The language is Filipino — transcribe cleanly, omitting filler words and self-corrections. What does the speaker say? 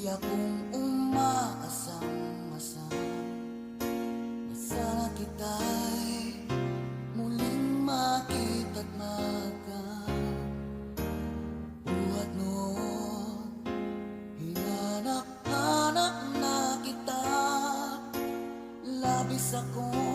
akong umaasang-asang na sana kita'y muling makita't magkabuhat noon. Hinanap-hanap na kita, labis akong